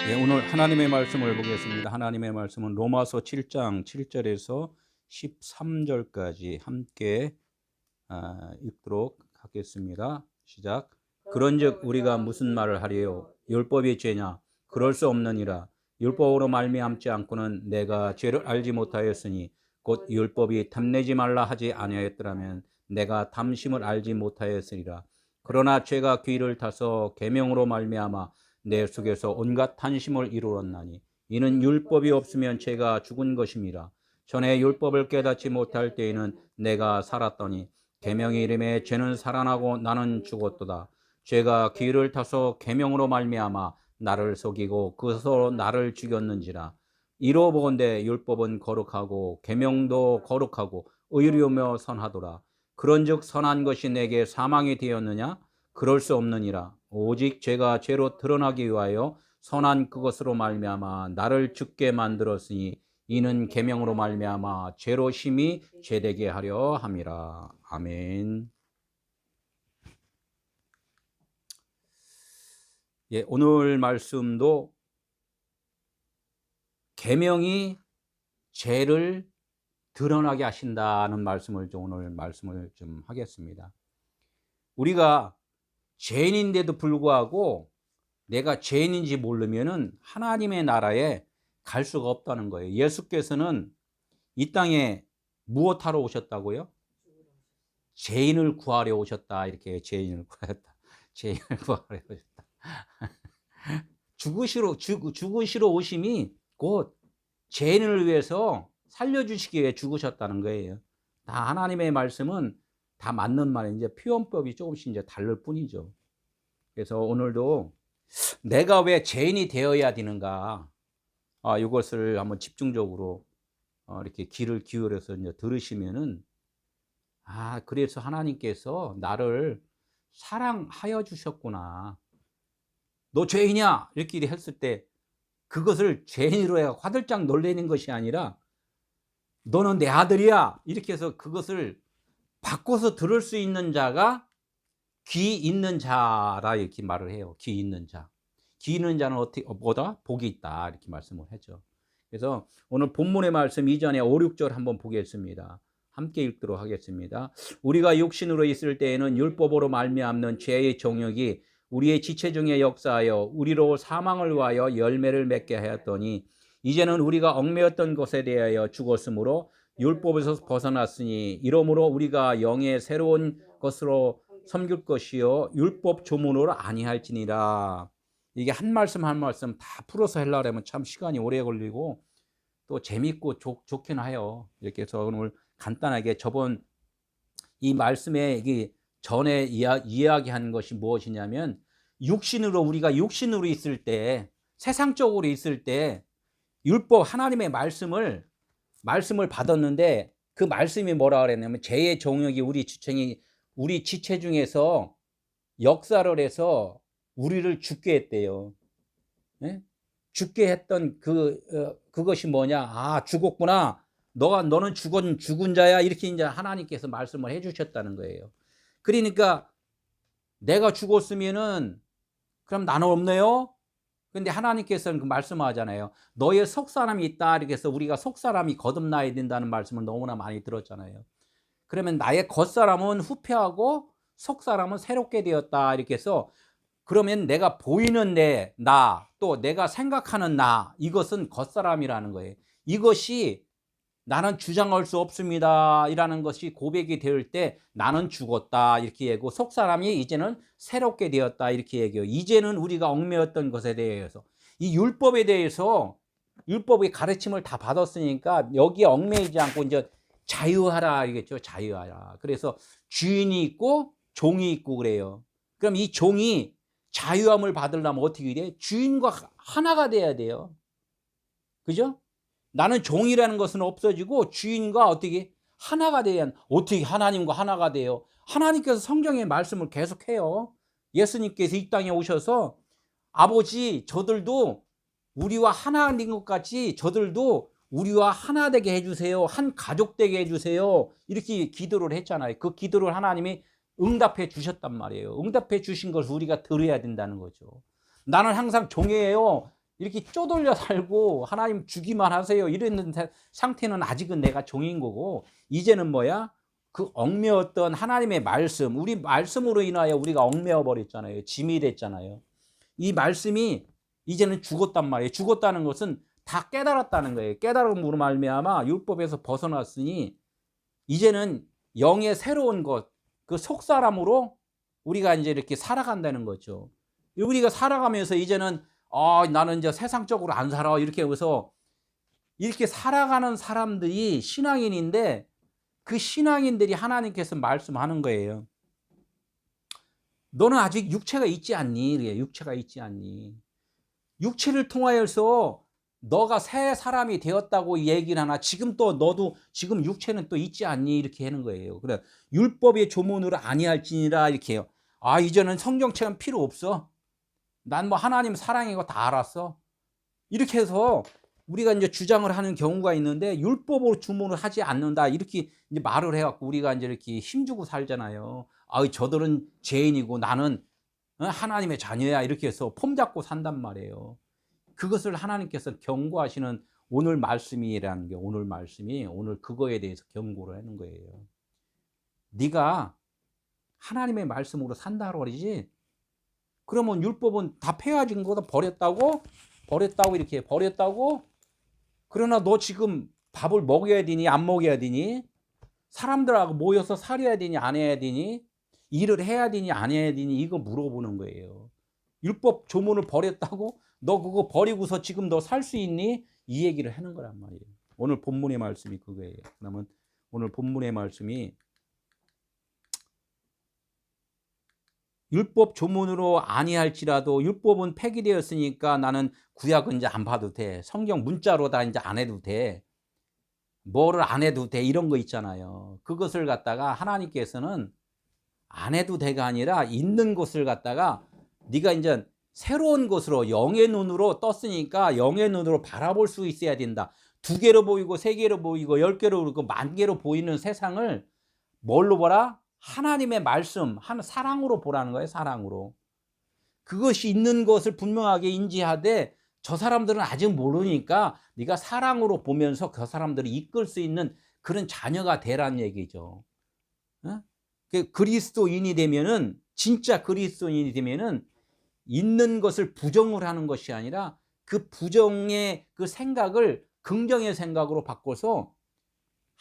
예, 오늘 하나님의 말씀을 보겠습니다. 하나님의 말씀은 로마서 7장 7절에서 13절까지 함께 읽도록 하겠습니다. 시작. 그런즉 우리가 무슨 말을 하리요? 율법이 죄냐? 그럴 수 없느니라. 율법으로 말미암지 않고는 내가 죄를 알지 못하였으니 곧 율법이 탐내지 말라 하지 아니하였더라면 내가 탐심을 알지 못하였으리라. 그러나 죄가 귀를 타서 계명으로 말미암아 내 속에서 온갖 탐심을 이루었나니 이는 율법이 없으면 죄가 죽은 것임이라. 전에 율법을 깨닫지 못할 때에는 내가 살았더니 계명의 이름에 죄는 살아나고 나는 죽었도다. 죄가 귀를 타서 계명으로 말미암아 나를 속이고 그것으로 나를 죽였는지라. 이로 보건대 율법은 거룩하고 계명도 거룩하고 의로우며 선하도다. 그런즉 선한 것이 내게 사망이 되었느냐? 그럴 수 없느니라. 오직 죄가 죄로 드러나기 위하여 선한 그것으로 말미암아 나를 죽게 만들었으니 이는 계명으로 말미암아 죄로 심히 죄되게 하려 함이라. 아멘. 예, 오늘 말씀도 계명이 죄를 드러나게 하신다는 말씀을 오늘 말씀을 좀 하겠습니다. 우리가 죄인인데도 불구하고 내가 죄인인지 모르면은 하나님의 나라에 갈 수가 없다는 거예요. 예수께서는 이 땅에 무엇하러 오셨다고요? 죄인을 구하려 오셨다. 이렇게 죄인을 구하였다. 죄인을 구하려 오셨다. 죽으시러 오심이 곧 죄인을 위해서 살려주시기 위해 죽으셨다는 거예요. 다 하나님의 말씀은 다 맞는 말이에요. 이제 표현법이 조금씩 이제 다를 뿐이죠. 그래서 오늘도 내가 왜 죄인이 되어야 되는가? 이것을 한번 집중적으로 이렇게 귀를 기울여서 이제 들으시면은 그래서 하나님께서 나를 사랑하여 주셨구나. 너 죄인이야 이렇게 했을 때 그것을 죄인으로 해서 화들짝 놀라는 것이 아니라 너는 내 아들이야 이렇게 해서 그것을 바꿔서 들을 수 있는 자가 귀 있는 자라 이렇게 말을 해요. 귀 있는 자. 귀 있는 자는 어떻게 뭐다? 복이 있다 이렇게 말씀을 하죠. 그래서 오늘 본문의 말씀 이전에 5, 6절 한번 보겠습니다. 함께 읽도록 하겠습니다. 우리가 육신으로 있을 때에는 율법으로 말미암는 죄의 정욕이 우리의 지체 중에 역사하여 우리로 사망을 위하여 열매를 맺게 하였더니 이제는 우리가 얽매였던 것에 대하여 죽었으므로 율법에서 벗어났으니 이러므로 우리가 영의 새로운 것으로 섬길 것이요 율법 조문으로 아니할지니라. 이게 한 말씀 한 말씀 다 풀어서 하려면 참 시간이 오래 걸리고 또 재밌고 좋긴 해요. 이렇게 해서 오늘 간단하게 저번 이 말씀에 이게 전에 이야기한 것이 무엇이냐면 우리가 육신으로 있을 때 세상적으로 있을 때 율법 하나님의 말씀을 받았는데 그 말씀이 뭐라 그랬냐면 죄의 정욕이 우리 지체 중에서 역사를 해서 우리를 죽게 했대요. 네? 죽게 했던 그것이 뭐냐? 죽었구나. 너는 죽은 자야. 이렇게 이제 하나님께서 말씀을 해주셨다는 거예요. 그러니까 내가 죽었으면은 그럼 나는 없네요. 근데 하나님께서는 그 말씀하잖아요. 너의 속사람이 있다. 이렇게 해서 우리가 속사람이 거듭나야 된다는 말씀을 너무나 많이 들었잖아요. 그러면 나의 겉사람은 후패하고 속사람은 새롭게 되었다. 이렇게 해서 그러면 내가 보이는 또 내가 생각하는 이것은 겉사람이라는 거예요. 이것이 나는 주장할 수 없습니다 이라는 것이 고백이 될 때 나는 죽었다 이렇게 얘기하고 속사람이 이제는 새롭게 되었다 이렇게 얘기해요. 이제는 우리가 얽매였던 것에 대해서 이 율법에 대해서 율법의 가르침을 다 받았으니까 여기에 얽매이지 않고 이제 자유하라 이겠죠. 자유하라. 그래서 주인이 있고 종이 있고 그래요. 그럼 이 종이 자유함을 받으려면 어떻게 돼? 주인과 하나가 돼야 돼요. 그죠? 나는 종이라는 것은 없어지고 주인과 어떻게 하나가 돼야 어떻게 하나님과 하나가 돼요? 하나님께서 성경의 말씀을 계속해요. 예수님께서 이 땅에 오셔서 아버지 저들도 우리와 하나 된 것 같이 저들도 우리와 하나 되게 해주세요. 한 가족 되게 해주세요. 이렇게 기도를 했잖아요. 그 기도를 하나님이 응답해 주셨단 말이에요. 응답해 주신 것을 우리가 들어야 된다는 거죠. 나는 항상 종이에요. 이렇게 쪼들려 살고 하나님 주기만 하세요 이랬는 상태는 아직은 내가 종인 거고, 이제는 뭐야? 그 얽매였던 하나님의 말씀, 우리 말씀으로 인하여 우리가 얽매여 버렸잖아요. 짐이 됐잖아요. 이 말씀이 이제는 죽었단 말이에요. 죽었다는 것은 다 깨달았다는 거예요. 깨달음으로 말미암아 율법에서 벗어났으니 이제는 영의 새로운 것, 그 속사람으로 우리가 이제 이렇게 살아간다는 거죠. 우리가 살아가면서 이제는 나는 이제 세상적으로 안 살아 이렇게 해서 이렇게 살아가는 사람들이 신앙인인데, 그 신앙인들이 하나님께서 말씀하는 거예요. 너는 아직 육체가 있지 않니? 육체가 있지 않니? 육체를 통하여서 너가 새 사람이 되었다고 얘기를 하나, 지금 또 너도 지금 육체는 또 있지 않니? 이렇게 하는 거예요. 그래, 율법의 조문으로 아니할지니라 이렇게 해요. 이제는 성경책은 필요 없어. 난 뭐 하나님 사랑이고 다 알았어. 이렇게 해서 우리가 이제 주장을 하는 경우가 있는데, 율법으로 주문을 하지 않는다 이렇게 이제 말을 해갖고 우리가 이제 이렇게 힘주고 살잖아요. 저들은 죄인이고 나는 하나님의 자녀야 이렇게 해서 폼 잡고 산단 말이에요. 그것을 하나님께서 경고하시는 오늘 말씀이라는 게, 오늘 말씀이 오늘 그거에 대해서 경고를 하는 거예요. 네가 하나님의 말씀으로 산다고 그러지, 그러면 율법은 다 폐하진 거다. 버렸다고 이렇게 버렸다고. 그러나 너 지금 밥을 먹여야 되니 안 먹여야 되니? 사람들하고 모여서 살아야 되니 안 해야 되니? 일을 해야 되니 안 해야 되니? 이거 물어보는 거예요. 율법 조문을 버렸다고? 너 그거 버리고서 지금 너 살 수 있니? 이 얘기를 하는 거란 말이에요. 오늘 본문의 말씀이 그거예요. 그러면 오늘 본문의 말씀이 율법 조문으로 아니할지라도 율법은 폐기되었으니까 나는 구약은 이제 안 봐도 돼. 성경 문자로 다 이제 안 해도 돼. 뭐를 안 해도 돼. 이런 거 있잖아요. 그것을 갖다가 하나님께서는 안 해도 돼가 아니라 있는 것을 갖다가 네가 이제 새로운 것으로 영의 눈으로 떴으니까 영의 눈으로 바라볼 수 있어야 된다. 2개로 보이고 3개로 보이고 10개로 보이고 10,000개로 보이는 세상을 뭘로 보라? 하나님의 말씀, 사랑으로 보라는 거예요. 사랑으로. 그것이 있는 것을 분명하게 인지하되, 저 사람들은 아직 모르니까 네가 사랑으로 보면서 그 사람들을 이끌 수 있는 그런 자녀가 되라는 얘기죠. 그리스도인이 되면은, 진짜 그리스도인이 되면은 있는 것을 부정을 하는 것이 아니라 그 부정의 그 생각을 긍정의 생각으로 바꿔서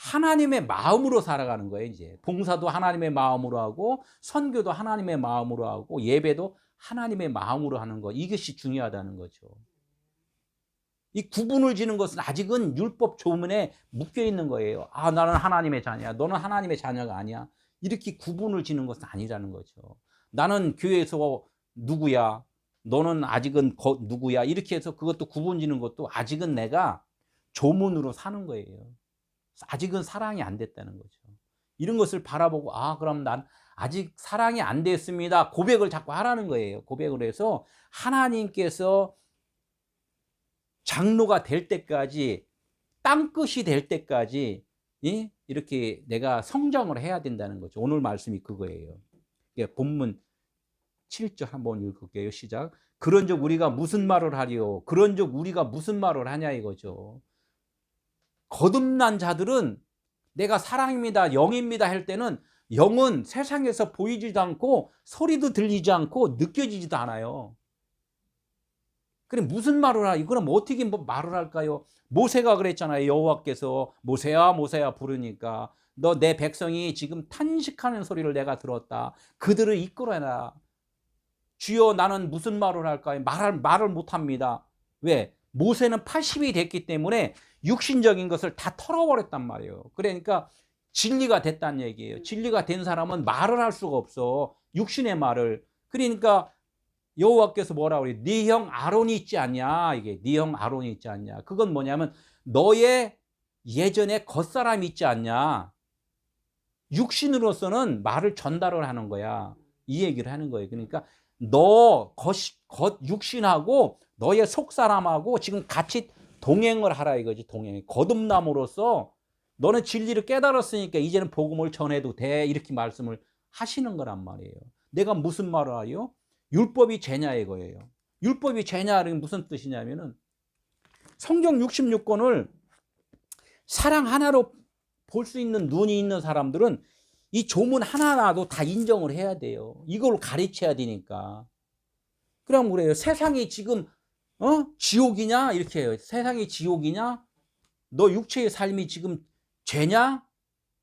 하나님의 마음으로 살아가는 거예요. 이제 봉사도 하나님의 마음으로 하고, 선교도 하나님의 마음으로 하고, 예배도 하나님의 마음으로 하는 것, 이것이 중요하다는 거죠. 이 구분을 지는 것은 아직은 율법 조문에 묶여 있는 거예요. 나는 하나님의 자녀야, 너는 하나님의 자녀가 아니야, 이렇게 구분을 지는 것은 아니라는 거죠. 나는 교회에서 누구야, 너는 아직은 누구야, 이렇게 해서 그것도 구분 지는 것도 아직은 내가 조문으로 사는 거예요. 아직은 사랑이 안 됐다는 거죠. 이런 것을 바라보고, 그럼 난 아직 사랑이 안 됐습니다. 고백을 자꾸 하라는 거예요. 고백을 해서 하나님께서 장로가 될 때까지, 땅끝이 될 때까지 이렇게 내가 성장을 해야 된다는 거죠. 오늘 말씀이 그거예요. 본문 7절 한번 읽을게요. 시작. 그런즉 우리가 무슨 말을 하리요? 그런즉 우리가 무슨 말을 하냐 이거죠. 거듭난 자들은 내가 사랑입니다, 영입니다 할 때는 영은 세상에서 보이지도 않고 소리도 들리지 않고 느껴지지도 않아요. 그래, 무슨 말을 하요? 그럼 어떻게 말을 할까요? 모세가 그랬잖아요. 여호와께서 모세야 모세야 부르니까, 너 내 백성이 지금 탄식하는 소리를 내가 들었다. 그들을 이끌어라. 주여 나는 무슨 말을 할까요? 말을 못합니다. 왜? 모세는 80이 됐기 때문에 육신적인 것을 다 털어버렸단 말이에요. 그러니까 진리가 됐다는 얘기예요. 진리가 된 사람은 말을 할 수가 없어. 육신의 말을. 그러니까 여호와께서 뭐라고 그래요? 네 형 아론이 있지 않냐? 이게 네 형 아론이 있지 않냐? 그건 뭐냐면 너의 예전에 겉사람이 있지 않냐? 육신으로서는 말을 전달을 하는 거야. 이 얘기를 하는 거예요. 그러니까 너 겉 육신하고 너의 속사람하고 지금 같이 동행을 하라 이거지. 동행. 거듭남으로써 너는 진리를 깨달았으니까 이제는 복음을 전해도 돼. 이렇게 말씀을 하시는 거란 말이에요. 내가 무슨 말을 하요? 율법이 죄냐 이거예요. 율법이 죄냐는 무슨 뜻이냐면은 성경 66권을 사랑 하나로 볼 수 있는 눈이 있는 사람들은 이 조문 하나라도 다 인정을 해야 돼요. 이걸 가르쳐야 되니까. 그럼 그래요. 세상이 지금 지옥이냐? 이렇게 해요. 세상이 지옥이냐? 너 육체의 삶이 지금 죄냐?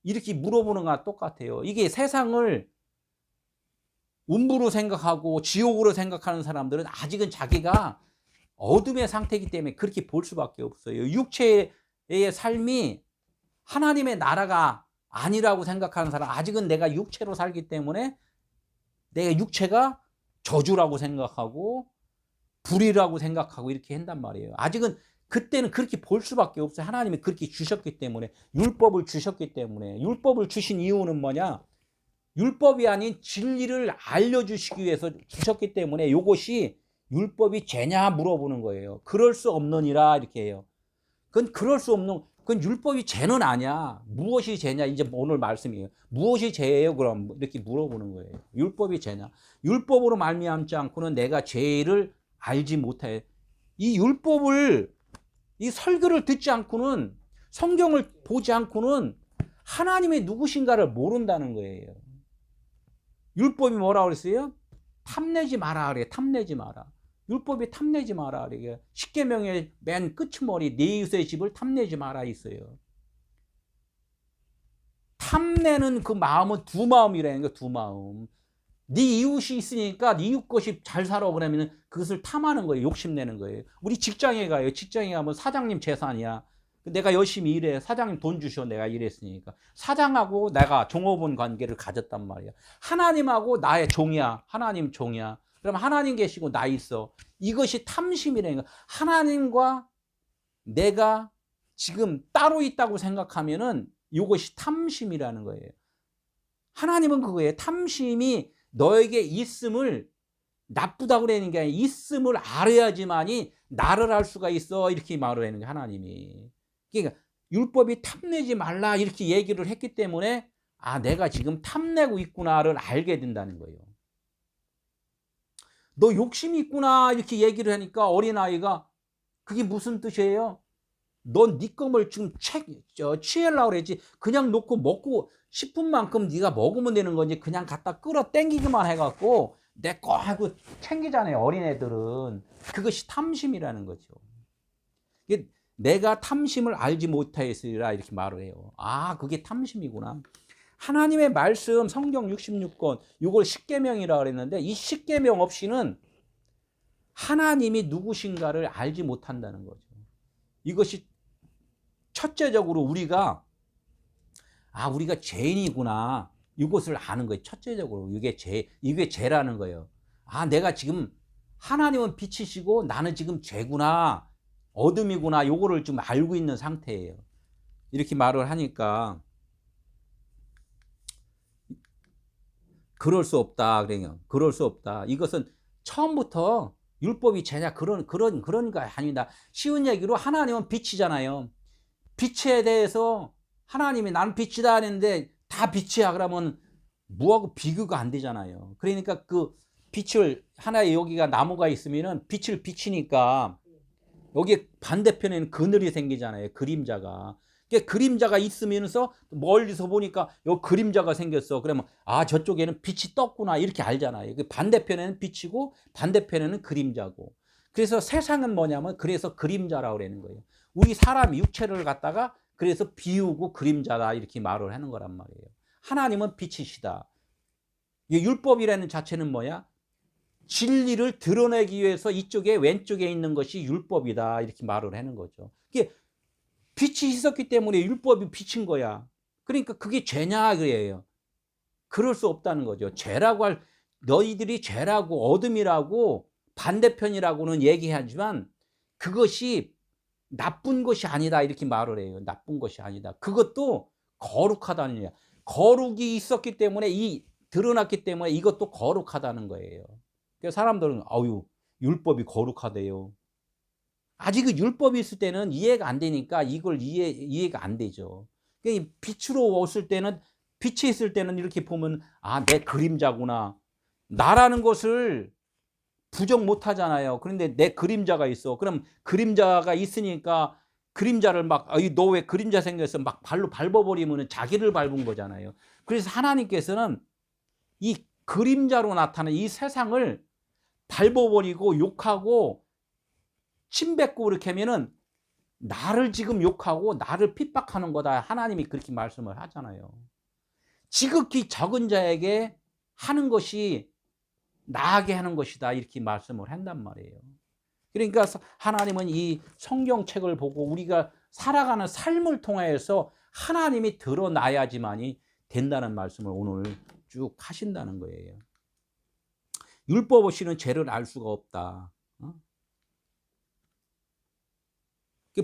이렇게 물어보는 거랑 똑같아요. 이게 세상을 음부로 생각하고 지옥으로 생각하는 사람들은 아직은 자기가 어둠의 상태이기 때문에 그렇게 볼 수밖에 없어요. 육체의 삶이 하나님의 나라가 아니라고 생각하는 사람, 아직은 내가 육체로 살기 때문에 내가 육체가 저주라고 생각하고 불이라고 생각하고 이렇게 한단 말이에요. 아직은 그때는 그렇게 볼 수밖에 없어요. 하나님이 그렇게 주셨기 때문에, 율법을 주셨기 때문에. 율법을 주신 이유는 뭐냐? 율법이 아닌 진리를 알려주시기 위해서 주셨기 때문에 이것이 율법이 죄냐 물어보는 거예요. 그럴 수 없느니라 이렇게 해요. 그건 그럴 수 없는, 그건 율법이 죄는 아니야. 무엇이 죄냐? 이제 오늘 말씀이에요. 무엇이 죄예요? 그럼 이렇게 물어보는 거예요. 율법이 죄냐? 율법으로 말미암지 않고는 내가 죄를 알지 못해. 이 율법을, 이 설교를 듣지 않고는, 성경을 보지 않고는 하나님의 누구신가를 모른다는 거예요. 율법이 뭐라 그랬어요? 탐내지 마라 그래. 탐내지 마라. 율법이 탐내지 마라 그래. 십계명의 맨 끝머리 네 이웃의 집을 탐내지 마라 있어요. 탐내는 그 마음은 두 마음이라는 거야. 두 마음. 네 이웃이 있으니까 네 이웃 것이 잘 살아 그러면 그것을 탐하는 거예요. 욕심내는 거예요. 우리 직장에 가요. 직장에 가면 사장님 재산이야. 내가 열심히 일해. 사장님 돈 주셔. 내가 일했으니까. 사장하고 내가 종업원 관계를 가졌단 말이야. 하나님하고 나의 종이야. 하나님 종이야. 그럼 하나님 계시고 나 있어. 이것이 탐심이라는 거야. 하나님과 내가 지금 따로 있다고 생각하면은 이것이 탐심이라는 거예요. 하나님은 그거예요. 탐심이 너에게 있음을, 나쁘다고 그러는 게 아니라 있음을 알아야지만이 나를 알 수가 있어. 이렇게 말을 하는 거예요. 하나님이. 그러니까 율법이 탐내지 말라 이렇게 얘기를 했기 때문에 아, 내가 지금 탐내고 있구나를 알게 된다는 거예요. 너 욕심이 있구나 이렇게 얘기를 하니까 어린아이가 그게 무슨 뜻이에요? 넌 네 것을 지금 취하려고 그랬지. 그냥 놓고 먹고 싶은 만큼 네가 먹으면 되는 건지 그냥 갖다 끌어 당기기만 해갖고 내 거 하고 챙기잖아요. 어린애들은. 그것이 탐심이라는 거죠. 내가 탐심을 알지 못하였으리라 이렇게 말을 해요. 아, 그게 탐심이구나. 하나님의 말씀 성경 66권 이걸 십계명이라고 그랬는데 이 십계명 없이는 하나님이 누구신가를 알지 못한다는 거죠. 이것이 첫째적으로 우리가 우리가 죄인이구나 이것을 아는 거예요. 첫째적으로 이게 죄라는 거예요. 내가 지금 하나님은 빛이시고 나는 지금 죄구나, 어둠이구나 요거를 좀 알고 있는 상태예요. 이렇게 말을 하니까 그럴 수 없다 그래요. 그럴 수 없다. 이것은 처음부터 율법이 죄냐 그런 거 아니다. 쉬운 얘기로 하나님은 빛이잖아요. 빛에 대해서 하나님이 나는 빛이다 하는데 다 빛이야 그러면 뭐하고 비교가 안 되잖아요. 그러니까 그 빛을 하나의 여기가 나무가 있으면은 빛을 비치니까 여기 반대편에는 그늘이 생기잖아요. 그림자가. 그림자가 있으면서 멀리서 보니까 여기 그림자가 생겼어. 그러면 저쪽에는 빛이 떴구나 이렇게 알잖아요. 반대편에는 빛이고 반대편에는 그림자고. 그래서 세상은 뭐냐면 그래서 그림자라고 그러는 거예요. 우리 사람 육체를 갖다가 그래서 비우고 그림자다 이렇게 말을 하는 거란 말이에요. 하나님은 빛이시다. 율법이라는 자체는 뭐야? 진리를 드러내기 위해서 이쪽에 왼쪽에 있는 것이 율법이다 이렇게 말을 하는 거죠. 이게 빛이 있었기 때문에 율법이 비친 거야. 그러니까 그게 죄냐 그래요. 그럴 수 없다는 거죠. 죄라고 너희들이 죄라고 어둠이라고 반대편이라고는 얘기하지만 그것이 나쁜 것이 아니다 이렇게 말을 해요. 나쁜 것이 아니다. 그것도 거룩하다는 얘기야. 거룩이 있었기 때문에 드러났기 때문에 이것도 거룩하다는 거예요. 그래서 사람들은 율법이 거룩하대요. 아직 율법이 있을 때는 이해가 안 되니까 이걸 이해가 안 되죠. 빛으로 왔을 때는, 빛이 있을 때는 이렇게 보면 내 그림자구나. 나라는 것을 부정 못 하잖아요. 그런데 내 그림자가 있어. 그럼 그림자가 있으니까 그림자를 막 너 왜 그림자 생겨서 막 발로 밟아버리면 자기를 밟은 거잖아요. 그래서 하나님께서는 이 그림자로 나타나는 이 세상을 밟아버리고 욕하고 침뱉고 이렇게 하면은 나를 지금 욕하고 나를 핍박하는 거다. 하나님이 그렇게 말씀을 하잖아요. 지극히 적은 자에게 하는 것이 나에게 하는 것이다. 이렇게 말씀을 한단 말이에요. 그러니까 하나님은 이 성경책을 보고 우리가 살아가는 삶을 통해서 하나님이 드러나야지만이 된다는 말씀을 오늘 쭉 하신다는 거예요. 율법 없이는 죄를 알 수가 없다.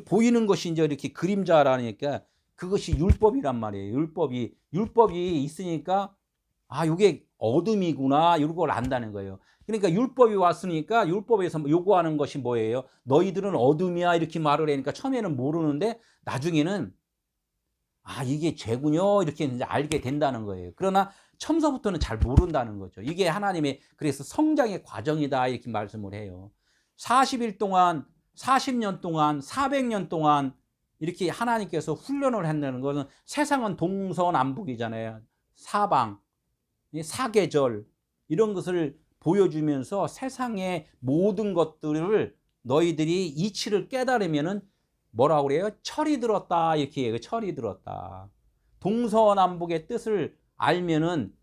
보이는 것이 이제 이렇게 그림자라니까 그것이 율법이란 말이에요. 율법이 있으니까 이게 어둠이구나 이런 걸 안다는 거예요. 그러니까 율법이 왔으니까 율법에서 요구하는 것이 뭐예요? 너희들은 어둠이야 이렇게 말을 하니까 처음에는 모르는데 나중에는 이게 죄군요 이렇게 이제 알게 된다는 거예요. 그러나 처음서부터는 잘 모른다는 거죠. 이게 하나님의 그래서 성장의 과정이다 이렇게 말씀을 해요. 40일 동안 40년 동안 400년 동안 이렇게 하나님께서 훈련을 한다는 것은 세상은 동서남북이잖아요. 사방 사계절 이런 것을 보여주면서 세상의 모든 것들을 너희들이 이치를 깨달으면은 뭐라고 그래요? 철이 들었다 이렇게 얘기해요. 철이 들었다. 동서남북의 뜻을 알면은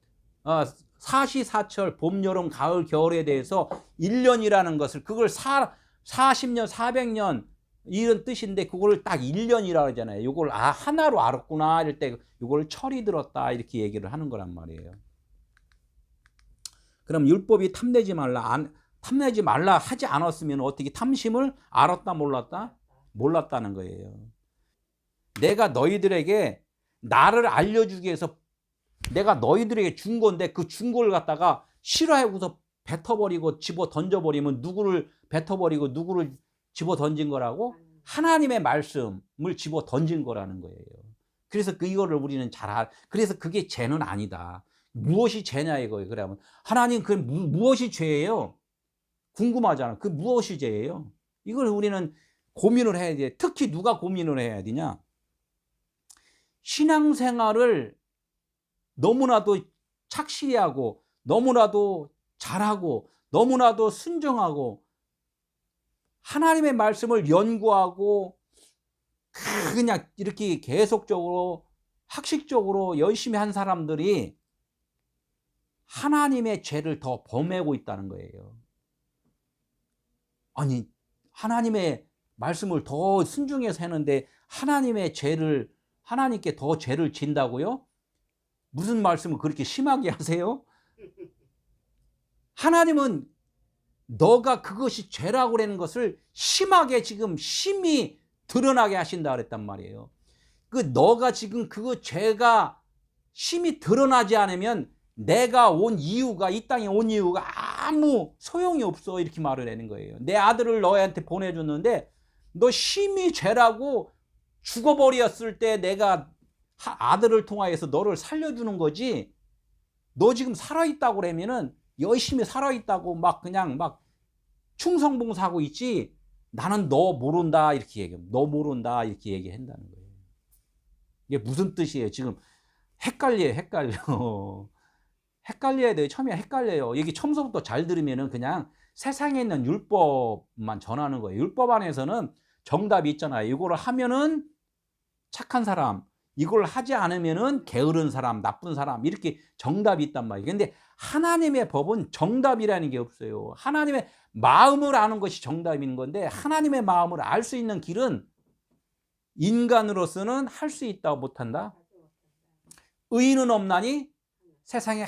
사시사철 봄 여름 가을 겨울에 대해서 1년이라는 것을 그걸 40년 400년 이런 뜻인데 그걸 딱 1년이라고 하잖아요. 이걸 하나로 알았구나 이럴 때 이걸 철이 들었다 이렇게 얘기를 하는 거란 말이에요. 그럼 율법이 탐내지 말라 하지 않았으면 어떻게 탐심을 알았다 몰랐다? 몰랐다는 거예요. 내가 너희들에게 나를 알려주기 위해서 내가 너희들에게 준 건데 그 준 걸 갖다가 싫어하고서 뱉어버리고 집어 던져버리면 누구를 뱉어버리고 누구를 집어 던진 거라고? 하나님의 말씀을 집어 던진 거라는 거예요. 그래서 이거를 우리는 그래서 그게 죄는 아니다. 무엇이 죄냐 이거예요. 그러면 하나님 그 무엇이 죄예요? 궁금하잖아. 그 무엇이 죄예요? 이걸 우리는 고민을 해야 돼. 특히 누가 고민을 해야 되냐? 신앙생활을 너무나도 착실히 하고 너무나도 잘하고 너무나도 순종하고 하나님의 말씀을 연구하고 그냥 이렇게 계속적으로 학식적으로 열심히 한 사람들이 하나님의 죄를 더 범하고 있다는 거예요. 아니 하나님의 말씀을 더 순종해서 하는데 하나님의 죄를 하나님께 더 죄를 진다고요? 무슨 말씀을 그렇게 심하게 하세요? 하나님은 너가 그것이 죄라고 그러는 것을 심하게 지금 심히 드러나게 하신다 그랬단 말이에요. 너가 지금 그거 죄가 심히 드러나지 않으면 내가 온 이유가 이 땅에 온 이유가 아무 소용이 없어 이렇게 말을 하는 거예요. 내 아들을 너한테 보내줬는데 너 심히 죄라고 죽어버렸을 때 내가 아들을 통하여서 너를 살려주는 거지 너 지금 살아있다고 그러면은 열심히 살아있다고 막 그냥 막 충성봉사하고 있지 나는 너 모른다 이렇게 얘기해요. 너 모른다 이렇게 얘기한다는 거예요. 이게 무슨 뜻이에요? 지금 헷갈려 헷갈려야 돼요. 처음에 헷갈려요. 이게 처음부터 잘 들으면은 그냥 세상에 있는 율법만 전하는 거예요. 율법 안에서는 정답이 있잖아요. 이거를 하면은 착한 사람, 이걸 하지 않으면은 게으른 사람, 나쁜 사람 이렇게 정답이 있단 말이에요. 근데 하나님의 법은 정답이라는 게 없어요. 하나님의 마음을 아는 것이 정답인 건데 하나님의 마음을 알 수 있는 길은 인간으로서는 할 수 있다 못한다? 의인은 없나니 세상에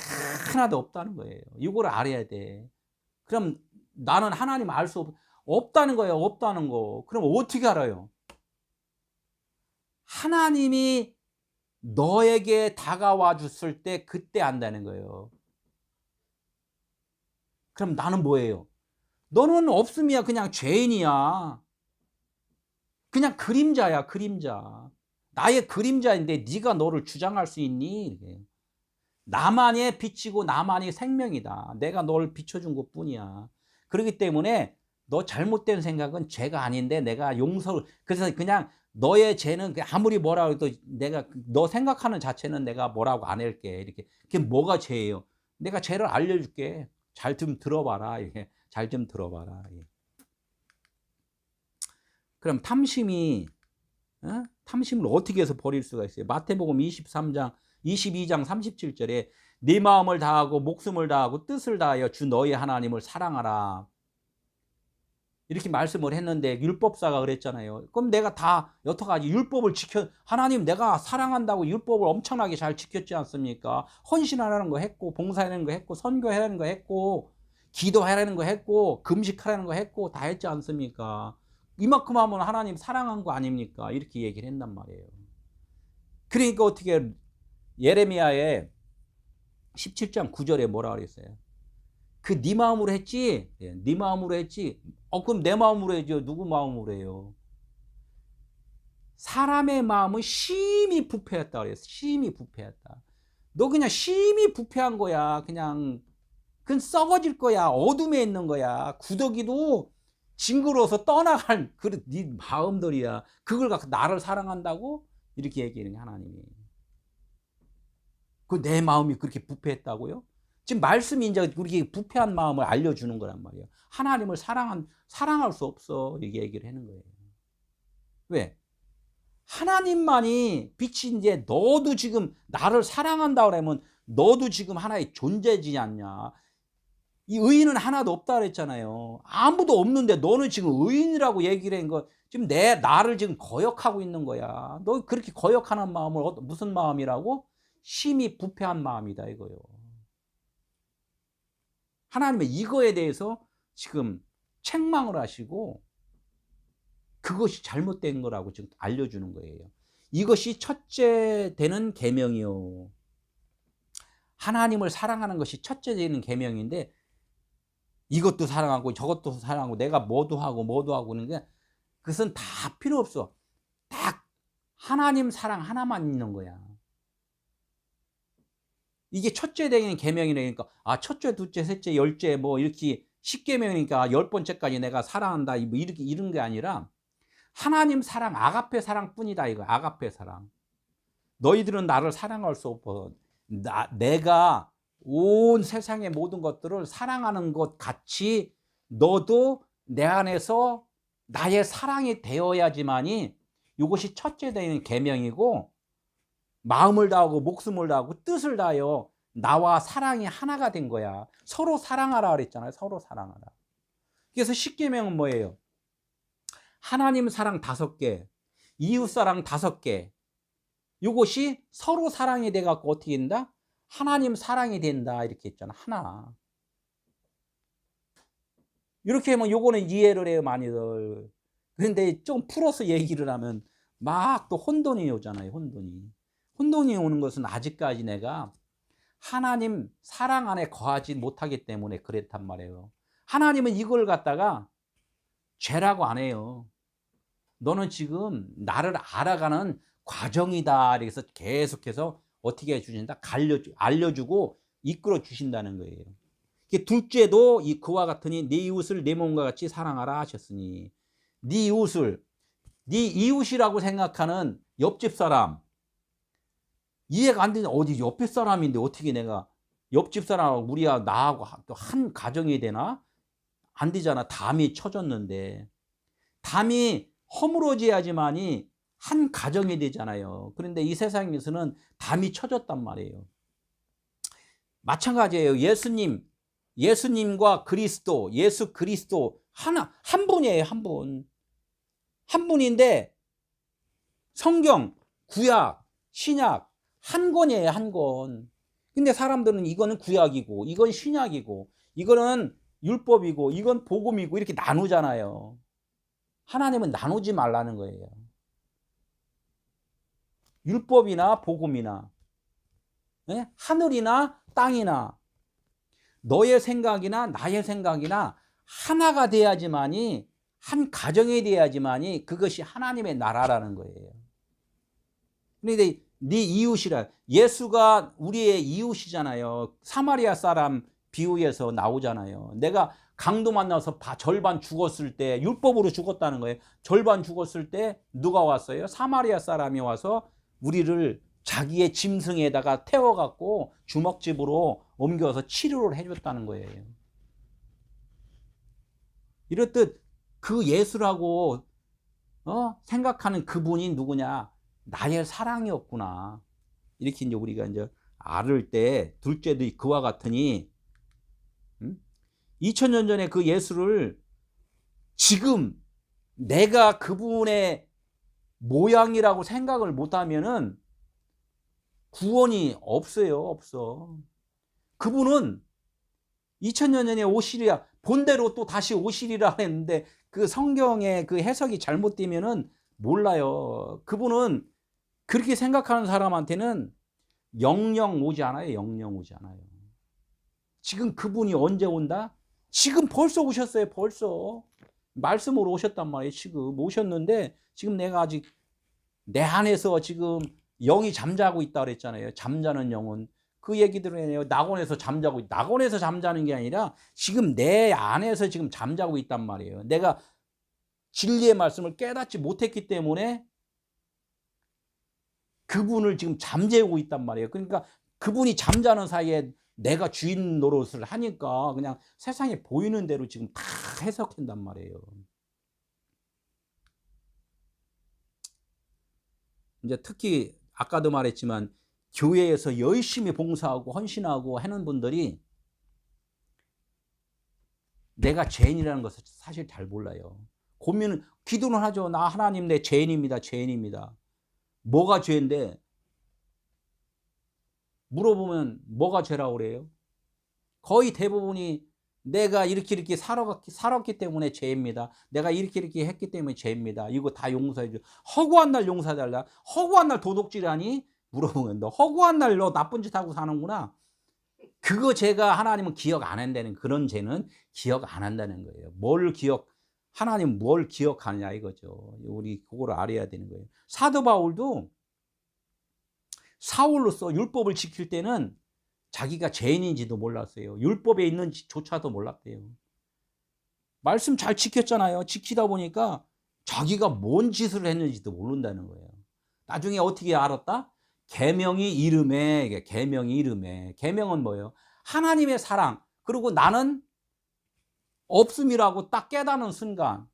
하나도 없다는 거예요. 이걸 알아야 돼. 그럼 나는 하나님 알 수 없다는 거예요. 없다는 거. 그럼 어떻게 알아요? 하나님이 너에게 다가와 줬을 때 그때 안다는 거예요. 그럼 나는 뭐예요? 너는 없음이야. 그냥 죄인이야. 그냥 그림자야. 그림자. 나의 그림자인데 네가 너를 주장할 수 있니? 나만이 빛이고 나만이 생명이다. 내가 너를 비춰준 것뿐이야. 그렇기 때문에 너 잘못된 생각은 죄가 아닌데 내가 용서를, 그래서 그냥 너의 죄는 아무리 뭐라 해도 내가 너 생각하는 자체는 내가 뭐라고 안 할게. 이렇게. 그게 뭐가 죄예요? 내가 죄를 알려줄게. 잘 좀 들어봐라. 이게. 잘 좀 들어봐라. 예. 그럼 탐심이, 탐심을 어떻게 해서 버릴 수가 있어요? 마태복음 22장 37절에 네 마음을 다하고 목숨을 다하고 뜻을 다하여 주 너희 하나님을 사랑하라. 이렇게 말씀을 했는데 율법사가 그랬잖아요. 그럼 내가 다 여태까지 율법을 하나님 내가 사랑한다고 율법을 엄청나게 잘 지켰지 않습니까? 헌신하라는 거 했고, 봉사하라는 거 했고, 선교하라는 거 했고, 기도하라는 거 했고, 금식하라는 거 했고, 다 했지 않습니까? 이만큼 하면 하나님 사랑한 거 아닙니까? 이렇게 얘기를 했단 말이에요. 그러니까 어떻게 예레미야의 17장 9절에 뭐라 그랬어요? 그 네 마음으로 했지? 네 마음으로 했지? 그럼 내 마음으로 해죠. 누구 마음으로 해요? 사람의 마음은 심히 부패했다 그랬어. 심히 부패했다. 너 그냥 심히 부패한 거야. 그냥 그건 썩어질 거야. 어둠에 있는 거야. 구더기도 징그러워서 떠나갈 네 마음들이야. 그걸 갖고 나를 사랑한다고? 이렇게 얘기하는 하나님이. 내 마음이 그렇게 부패했다고요? 지금 말씀이 이제 우리 부패한 마음을 알려주는 거란 말이에요. 하나님을 사랑할 수 없어. 이렇게 얘기를 하는 거예요. 왜? 하나님만이 빛인데 너도 지금 나를 사랑한다 그러면 너도 지금 하나의 존재지 않냐. 이 의인은 하나도 없다 그랬잖아요. 아무도 없는데 너는 지금 의인이라고 얘기를 한 거, 지금 나를 지금 거역하고 있는 거야. 너 그렇게 거역하는 마음을 무슨 마음이라고? 심히 부패한 마음이다 이거요. 하나님은 이거에 대해서 지금 책망을 하시고 그것이 잘못된 거라고 지금 알려주는 거예요. 이것이 첫째 되는 계명이요. 하나님을 사랑하는 것이 첫째 되는 계명인데 이것도 사랑하고 저것도 사랑하고 내가 뭐도 하고 그러는 게 그것은 다 필요 없어. 딱 하나님 사랑 하나만 있는 거야. 이게 첫째 되는 계명이니까 첫째, 둘째, 셋째, 열째 뭐 이렇게 10계명이니까 10번째까지 내가 사랑한다 뭐 이렇게 이런 게 아니라 하나님 사랑, 아가페 사랑뿐이다 이거. 아가페 사랑. 너희들은 나를 사랑할 수 없어. 내가 온 세상의 모든 것들을 사랑하는 것 같이 너도 내 안에서 나의 사랑이 되어야지만이 이것이 첫째 되는 계명이고 마음을 다하고 목숨을 다하고 뜻을 다하여 나와 사랑이 하나가 된 거야. 서로 사랑하라 그랬잖아요. 서로 사랑하라. 그래서 10계명은 뭐예요? 하나님 사랑 5개, 이웃 사랑 5개. 이것이 서로 사랑이 돼 갖고 어떻게 된다? 하나님 사랑이 된다 이렇게 했잖아. 하나. 이렇게 하면 요거는 이해를 해요 많이들. 그런데 좀 풀어서 얘기를 하면 막 또 혼돈이 오잖아요. 혼돈이 오는 것은 아직까지 내가 하나님 사랑 안에 거하지 못하기 때문에 그랬단 말이에요. 하나님은 이걸 갖다가 죄라고 안 해요. 너는 지금 나를 알아가는 과정이다. 그래서 계속해서 어떻게 해주신다? 알려주고 이끌어 주신다는 거예요. 둘째도 그와 같으니 네 이웃을 네 몸과 같이 사랑하라 하셨으니 네 이웃이라고 생각하는 옆집 사람 이해가 안 되는 어디 옆집 사람인데 어떻게 내가 옆집 사람하고 우리야 나하고 또 한 가정이 되나? 안 되잖아. 담이 쳐졌는데 담이 허물어져야지만이 한 가정이 되잖아요. 그런데 이 세상에서는 담이 쳐졌단 말이에요. 마찬가지예요. 예수님과 예수 그리스도 한 분이에요. 한 분인데 성경, 구약, 신약 한 권이에요. 한 권. 근데 사람들은 이거는 구약이고 이건 신약이고 이거는 율법이고 이건 복음이고 이렇게 나누잖아요. 하나님은 나누지 말라는 거예요. 율법이나 복음이나 하늘이나 땅이나 너의 생각이나 나의 생각이나 하나가 돼야지만이 한 가정이 돼야지만이 그것이 하나님의 나라라는 거예요. 그런데 네 이웃이라 예수가 우리의 이웃이잖아요. 사마리아 사람 비유에서 나오잖아요. 내가 강도 만나서 절반 죽었을 때, 율법으로 죽었다는 거예요. 절반 죽었을 때 누가 왔어요? 사마리아 사람이 와서 우리를 자기의 짐승에다가 태워갖고 주먹집으로 옮겨서 치료를 해줬다는 거예요. 이렇듯 그 예수라고 생각하는 그분이 누구냐? 나의 사랑이었구나. 이렇게 이제 우리가 이제 알을 때 둘째도 그와 같으니 2000년 전에 그 예수를 지금 내가 그분의 모양이라고 생각을 못하면은 구원이 없어요. 없어. 그분은 2000년 전에 오시리라, 본대로 또 다시 오시리라 했는데 그 성경의 그 해석이 잘못되면은 몰라요. 그분은 그렇게 생각하는 사람한테는 영영 오지 않아요. 영영 오지 않아요. 지금 그분이 언제 온다? 지금 벌써 오셨어요. 벌써. 말씀으로 오셨단 말이에요. 지금 오셨는데 지금 내가 아직 내 안에서 지금 영이 잠자고 있다 그랬잖아요. 잠자는 영은. 그 얘기들을 해요. 낙원에서 잠자고 있다. 낙원에서 잠자는 게 아니라 지금 내 안에서 지금 잠자고 있단 말이에요. 내가 진리의 말씀을 깨닫지 못했기 때문에 그분을 지금 잠재우고 있단 말이에요. 그러니까 그분이 잠자는 사이에 내가 주인 노릇을 하니까 그냥 세상에 보이는 대로 지금 다 해석한단 말이에요. 이제 특히 아까도 말했지만 교회에서 열심히 봉사하고 헌신하고 하는 분들이 내가 죄인이라는 것을 사실 잘 몰라요. 고민은, 기도는 하죠. 나 하나님 내 죄인입니다. 죄인입니다. 뭐가 죄인데? 물어보면 뭐가 죄라고 그래요? 거의 대부분이 내가 이렇게 살았기 때문에 죄입니다. 내가 이렇게 했기 때문에 죄입니다. 이거 다 용서해줘. 허구한 날 용서해달라. 허구한 날 도둑질하니? 물어보면 너 허구한 날 너 나쁜 짓 하고 사는구나. 그거 죄가 하나님은 기억 안 한다는, 그런 죄는 기억 안 한다는 거예요. 하나님 뭘 기억하느냐 이거죠. 우리 그거를 알아야 되는 거예요. 사도 바울도 사울로서 율법을 지킬 때는 자기가 죄인인지도 몰랐어요. 율법에 있는지조차도 몰랐대요. 말씀 잘 지켰잖아요. 지키다 보니까 자기가 뭔 짓을 했는지도 모른다는 거예요. 나중에 어떻게 알았다? 계명이 이름에, 계명이 이름에. 계명은 뭐예요? 하나님의 사랑. 그리고 나는 없음이라고 딱 깨닫는 순간.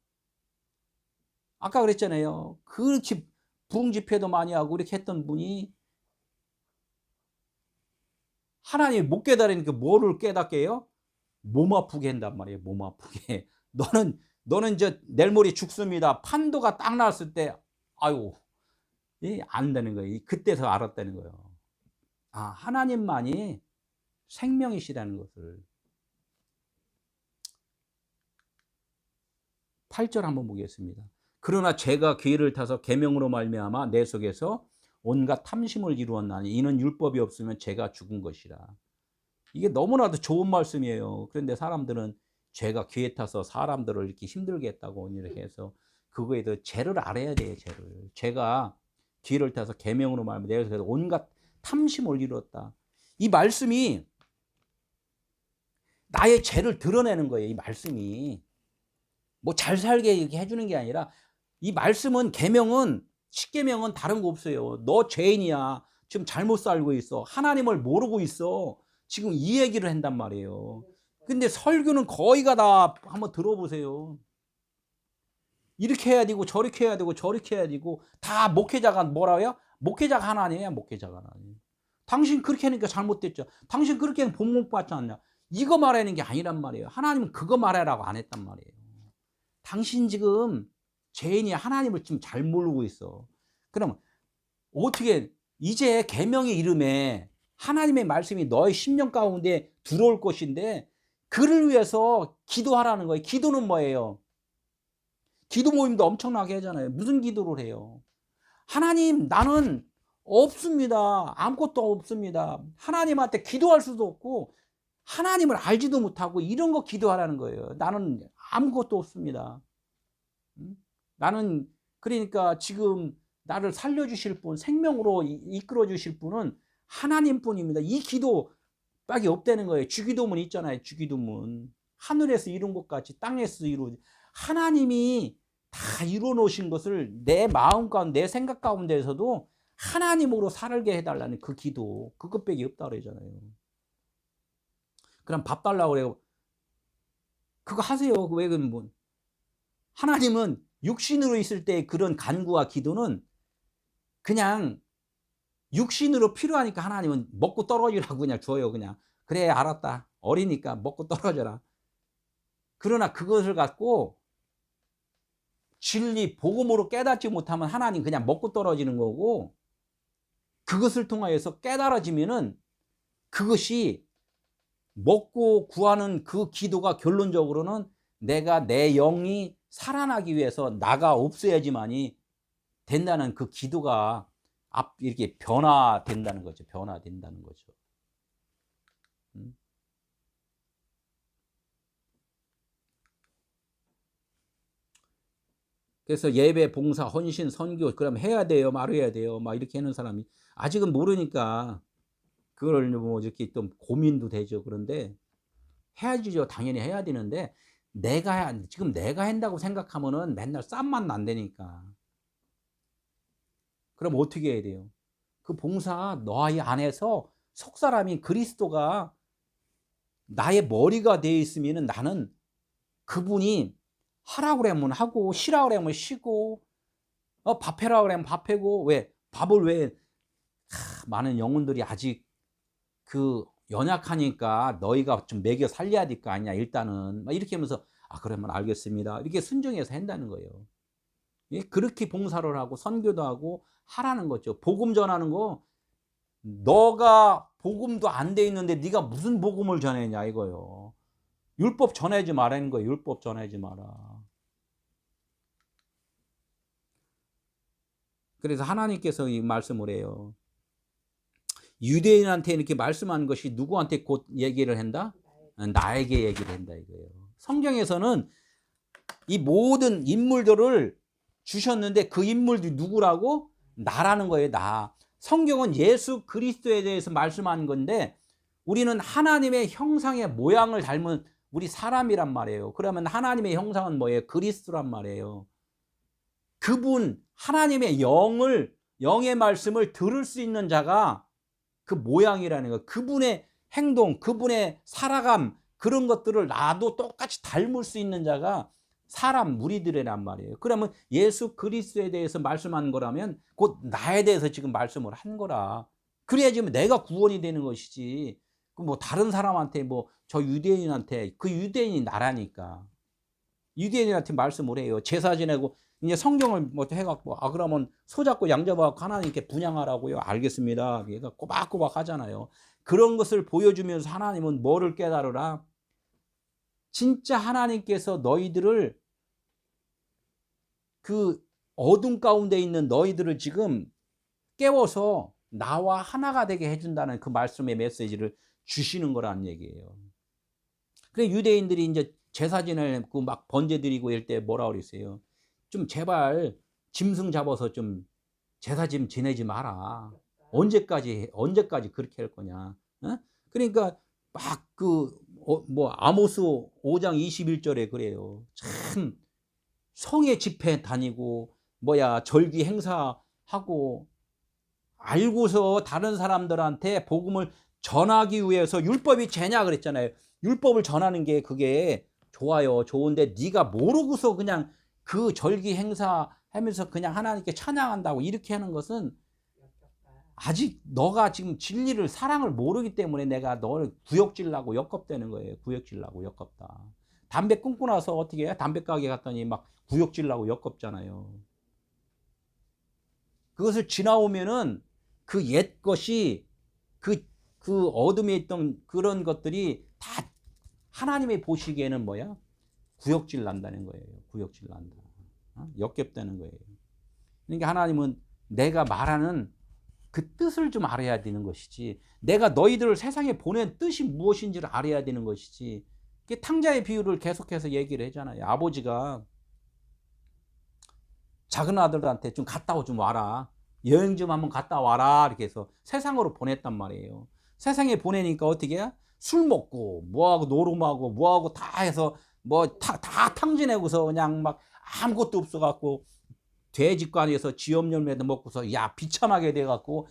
아까 그랬잖아요. 그렇게 부흥 집회도 많이 하고 이렇게 했던 분이 하나님 못 깨달으니까 뭐를 깨닫게 해요? 몸 아프게 한단 말이에요. 몸 아프게. 너는 이제 내일 모레 죽습니다. 판도가 딱 나왔을 때 아유, 안 되는 거예요. 그때서 알았다는 거예요. 아, 하나님만이 생명이시라는 것을. 8절 한번 보겠습니다. 그러나 죄가 기회를 타서 계명으로 말미암아 내 속에서 온갖 탐심을 이루었나니 이는 율법이 없으면 죄가 죽은 것이라. 이게 너무나도 좋은 말씀이에요. 그런데 사람들은 죄가 기회 타서 사람들을 이렇게 힘들게 했다고 이렇게 해서 그거에 대해 죄를 알아야 돼요. 죄가 기회를 타서 계명으로 말하면 내 속에서 온갖 탐심을 이루었다. 이 말씀이 나의 죄를 드러내는 거예요. 이 말씀이 뭐 잘 살게 이렇게 해주는 게 아니라 이 말씀은, 계명은, 십계명은 다른 거 없어요. 너 죄인이야. 지금 잘못 살고 있어. 하나님을 모르고 있어. 지금 이 얘기를 한단 말이에요. 근데 설교는 거의가 다 한번 들어보세요. 이렇게 해야 되고 저렇게 해야 되고 저렇게 해야 되고 다 목회자가 뭐라고요? 목회자가 하나님이야. 목회자가 하나님. 당신 그렇게 하니까 잘못됐죠. 당신 그렇게 하면 복 못 받지 않냐. 이거 말하는 게 아니란 말이에요. 하나님은 그거 말하라고 안 했단 말이에요. 당신 지금 죄인이 하나님을 지금 잘 모르고 있어. 그럼 어떻게, 이제 계명의 이름에 하나님의 말씀이 너의 심령 가운데 들어올 것인데 그를 위해서 기도하라는 거예요. 기도는 뭐예요? 기도 모임도 엄청나게 하잖아요. 무슨 기도를 해요? 하나님, 나는 없습니다. 아무것도 없습니다. 하나님한테 기도할 수도 없고 하나님을 알지도 못하고 이런 거 기도하라는 거예요. 나는 아무것도 없습니다. 나는, 그러니까 지금 나를 살려주실 분, 생명으로 이끌어 주실 분은 하나님뿐입니다. 이 기도 빡이 없다는 거예요. 주기도문 있잖아요. 주기도문. 하늘에서 이룬 것 같이 땅에서 이루 하나님이 다 이루어 놓으신 것을 내 마음 가운데, 내 생각 가운데에서도 하나님으로 살게 해달라는 그 기도, 그것밖에 없다 그러잖아요. 그럼 밥 달라고 그래요. 그거 하세요. 왜 그러면 뭐. 하나님은 육신으로 있을 때 그런 간구와 기도는 그냥 육신으로 필요하니까 하나님은 먹고 떨어지라고 그냥 줘요. 그냥 그래 알았다. 어리니까 먹고 떨어져라. 그러나 그것을 갖고 진리 복음으로 깨닫지 못하면 하나님 그냥 먹고 떨어지는 거고, 그것을 통하여서 깨달아지면은 그것이 먹고 구하는 그 기도가 결론적으로는 내가 내 영이 살아나기 위해서 나가 없어야지만이 된다는 그 기도가 이렇게 변화된다는 거죠. 변화된다는 거죠. 그래서 예배, 봉사, 헌신, 선교, 그럼 해야 돼요, 말해야 돼요, 막 이렇게 하는 사람이 아직은 모르니까 그걸 뭐 이렇게 좀 고민도 되죠. 그런데 해야지죠. 당연히 해야 되는데 지금 내가 한다고 생각하면은 맨날 쌈만 난다니까. 그럼 어떻게 해야 돼요? 그 봉사 너희 안에서 속 사람인 그리스도가 나의 머리가 되어 있으면은 나는 그분이 하라고 그러면 하고 쉬라고 그러면 쉬고 밥해라고 그러면 밥해고. 왜 밥을 왜 많은 영혼들이 아직 그 연약하니까 너희가 좀 먹여 살려야 될 거 아니냐 일단은 막 이렇게 하면서 그러면 알겠습니다 이렇게 순종해서 한다는 거예요. 예? 그렇게 봉사를 하고 선교도 하고 하라는 거죠. 복음 전하는 거, 너가 복음도 안 돼 있는데 네가 무슨 복음을 전했냐 이거요. 율법 전하지 말라는 거예요. 율법 전하지 마라. 그래서 하나님께서 이 말씀을 해요. 유대인한테 이렇게 말씀한 것이 누구한테 곧 얘기를 한다? 나에게 얘기를 한다 이거예요. 성경에서는 이 모든 인물들을 주셨는데 그 인물들이 누구라고? 나라는 거예요. 나. 성경은 예수 그리스도에 대해서 말씀한 건데 우리는 하나님의 형상의 모양을 닮은 우리 사람이란 말이에요. 그러면 하나님의 형상은 뭐예요? 그리스도란 말이에요. 그분 하나님의 영의 말씀을 들을 수 있는 자가 그 모양이라는 거, 그분의 행동, 그분의 살아감, 그런 것들을 나도 똑같이 닮을 수 있는 자가 사람 우리들이란 말이에요. 그러면 예수 그리스도에 대해서 말씀한 거라면 곧 나에 대해서 지금 말씀을 한 거라. 그래야 지금 내가 구원이 되는 것이지. 그 뭐 다른 사람한테 뭐 저 유대인한테, 그 유대인이 나라니까 유대인한테 말씀을 해요. 제사 지내고 이제 성경을 뭐 해갖고 그러면 소 잡고 양 잡아갖고 하나님께 분양하라고요. 알겠습니다. 얘가 꼬박꼬박 하잖아요. 그런 것을 보여주면서 하나님은 뭐를 깨달으라? 진짜 하나님께서 너희들을 그 어둠 가운데 있는 너희들을 지금 깨워서 나와 하나가 되게 해준다는 그 말씀의 메시지를 주시는 거라는 얘기예요. 그래 유대인들이 이제 제사 지내고 막 번제 드리고 이럴 때 뭐라 그랬어요? 좀 제발 짐승 잡아서 좀 제사 좀 지내지 마라. 언제까지 그렇게 할 거냐? 어? 그러니까 막 뭐 아모스 5장 21절에 그래요. 참 성의 집회 다니고 절기 행사하고 알고서 다른 사람들한테 복음을 전하기 위해서 율법이 죄냐 그랬잖아요. 율법을 전하는 게 그게 좋아요. 좋은데 네가 모르고서 그냥 그 절기 행사 하면서 그냥 하나님께 찬양한다고 이렇게 하는 것은 아직 너가 지금 진리를 사랑을 모르기 때문에 내가 너를 구역질라고 역겁되는 거예요. 구역질라고 역겁다. 담배 끊고 나서 어떻게 해요? 담배 가게 갔더니 막 구역질라고 역겁잖아요. 그것을 지나오면은 그 옛 것이 그 어둠에 있던 그런 것들이 다 하나님이 보시기에는 구역질 난다는 거예요. 구역질 난다. 역겹다는 거예요. 그러니까 하나님은 내가 말하는 그 뜻을 좀 알아야 되는 것이지, 내가 너희들을 세상에 보낸 뜻이 무엇인지를 알아야 되는 것이지. 탕자의 비유를 계속해서 얘기를 하잖아요. 아버지가 작은 아들한테 좀 갔다 좀 와라. 여행 좀 한번 갔다 와라. 이렇게 해서 세상으로 보냈단 말이에요. 세상에 보내니까 어떻게 해? 술 먹고 뭐하고 노름하고 뭐하고 다 해서 뭐 다 탕진하고서 그냥 막 아무것도 없어 갖고 돼지관에서 지업 열매도 먹고서 야 비참하게 돼 갖고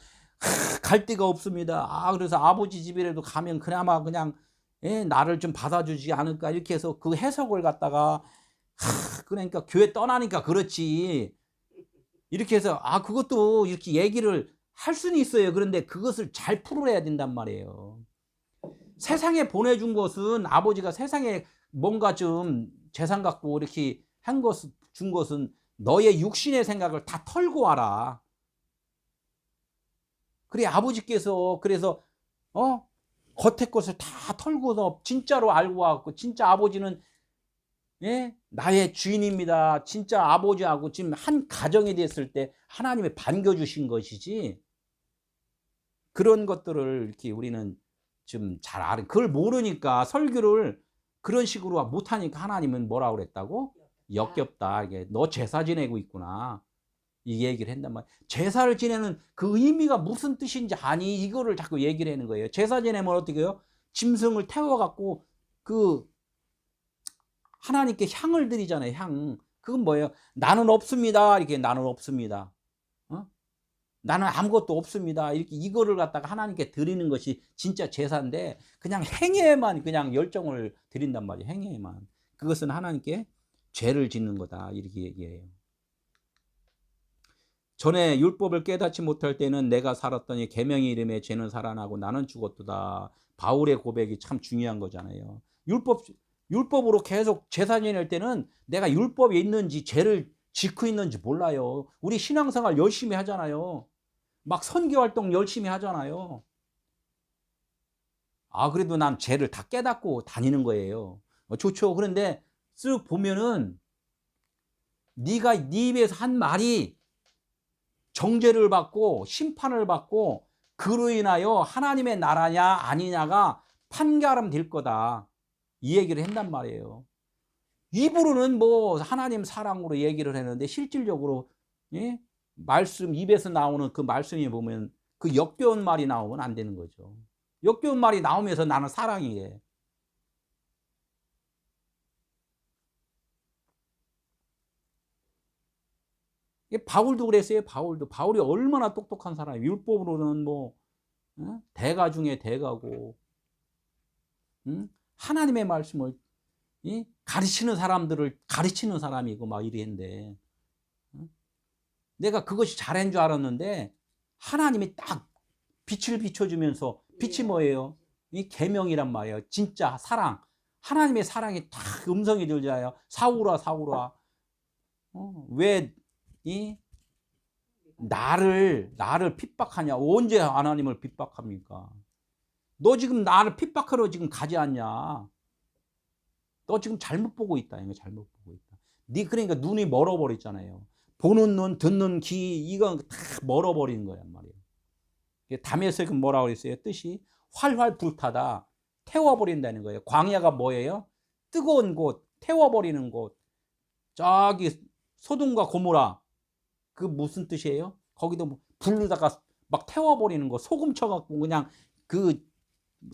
갈 데가 없습니다. 아 그래서 아버지 집이라도 가면 그나마 그냥 예, 나를 좀 받아주지 않을까 이렇게 해서 그 해석을 갖다가 그러니까 교회 떠나니까 그렇지 이렇게 해서 아 그것도 이렇게 얘기를 할 수는 있어요. 그런데 그것을 잘 풀어야 된단 말이에요. 세상에 보내준 것은 아버지가 세상에 뭔가 좀 재산 갖고 이렇게 한 것은 준 것은 너의 육신의 생각을 다 털고 와라. 그래 아버지께서 그래서 겉에 것을 다 털고서 진짜로 알고 왔고 진짜 아버지는 예? 나의 주인입니다. 진짜 아버지하고 지금 한 가정이 됐을 때 하나님이 반겨주신 것이지 그런 것들을 이렇게 우리는 좀 잘 아는 그걸 모르니까 설교를 그런 식으로 못하니까 하나님은 뭐라고 그랬다고? 역겹다. 이게 너 제사 지내고 있구나. 이 얘기를 한단 말이야. 제사를 지내는 그 의미가 무슨 뜻인지 아니 이거를 자꾸 얘기를 하는 거예요. 제사 지내면 어떻게 해요? 짐승을 태워갖고 그 하나님께 향을 드리잖아요. 향. 그건 뭐예요? 나는 없습니다. 이렇게 나는 없습니다. 나는 아무것도 없습니다. 이렇게 이거를 갖다가 하나님께 드리는 것이 진짜 제사인데 그냥 행위에만 그냥 열정을 드린단 말이에요. 행위에만. 그것은 하나님께 죄를 짓는 거다. 이렇게 얘기해요. 전에 율법을 깨닫지 못할 때는 내가 살았더니 계명의 이름에 죄는 살아나고 나는 죽었도다. 바울의 고백이 참 중요한 거잖아요. 율법으로 계속 제사 지낼 때는 내가 율법에 있는지 죄를 짓고 있는지 몰라요. 우리 신앙생활 열심히 하잖아요. 막 선교활동 열심히 하잖아요. 아 그래도 난 죄를 다 깨닫고 다니는 거예요. 좋죠. 그런데 쓱 보면은 네가 네 입에서 한 말이 정죄를 받고 심판을 받고 그로 인하여 하나님의 나라냐 아니냐가 판가름 될 거다. 이 얘기를 한단 말이에요. 입으로는 뭐 하나님 사랑으로 얘기를 했는데 실질적으로 예? 말씀 입에서 나오는 그 말씀이 보면 그 역겨운 말이 나오면 안 되는 거죠. 역겨운 말이 나오면서 나는 사랑이래. 바울도 그랬어요. 바울이 얼마나 똑똑한 사람이에요. 율법으로는 뭐 대가 중에 대가고 하나님의 말씀을 가르치는 사람들을 가르치는 사람이고 막 이랬는데 내가 그것이 잘한 줄 알았는데 하나님이 딱 빛을 비춰주면서 빛이 뭐예요? 이 계명이란 말이에요. 진짜 사랑. 하나님의 사랑이 딱 음성이 들잖아요. 사울아 사울아 왜 이 나를 핍박하냐? 언제 하나님을 핍박합니까? 너 지금 나를 핍박하러 지금 가지 않냐? 너 지금 잘못 보고 있다. 이거 잘못 보고 있다. 네 그러니까 눈이 멀어버렸잖아요. 보는 눈, 듣는 귀 이건 다 멀어버리는 거란 말이에요. 담에서 뭐라고 그랬어요? 뜻이 활활 불타다. 태워버린다는 거예요. 광야가 뭐예요? 뜨거운 곳, 태워버리는 곳. 저기 소돔과 고모라 그 무슨 뜻이에요? 거기도 불르다가 막 태워버리는 거 소금 쳐갖고 그냥 그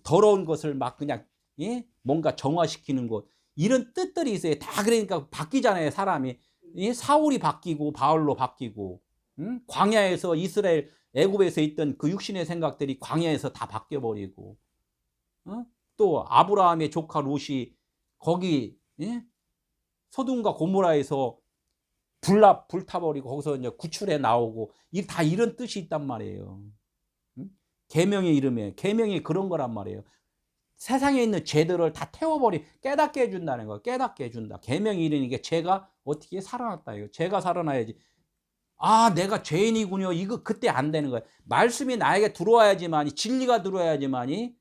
더러운 것을 막 그냥 예? 뭔가 정화시키는 것 이런 뜻들이 있어요. 다 그러니까 바뀌잖아요. 사람이 예? 사울이 바뀌고 바울로 바뀌고 광야에서 이스라엘 애굽에서 있던 그 육신의 생각들이 광야에서 다 바뀌어버리고 또 아브라함의 조카 롯이 거기 예? 소돔과 고모라에서 불타버리고 거기서 이제 구출해 나오고 다 이런 뜻이 있단 말이에요. 계명의 이름에 계명이 그런 거란 말이에요. 세상에 있는 죄들을 다 태워버리 깨닫게 해준다는 거. 깨닫게 해준다. 계명이 이르니까 죄가 어떻게 살아났다 이거. 죄가 살아나야지. 아 내가 죄인이군요. 이거 그때 안 되는 거예요. 말씀이 나에게 들어와야지만이 진리가 들어와야지만이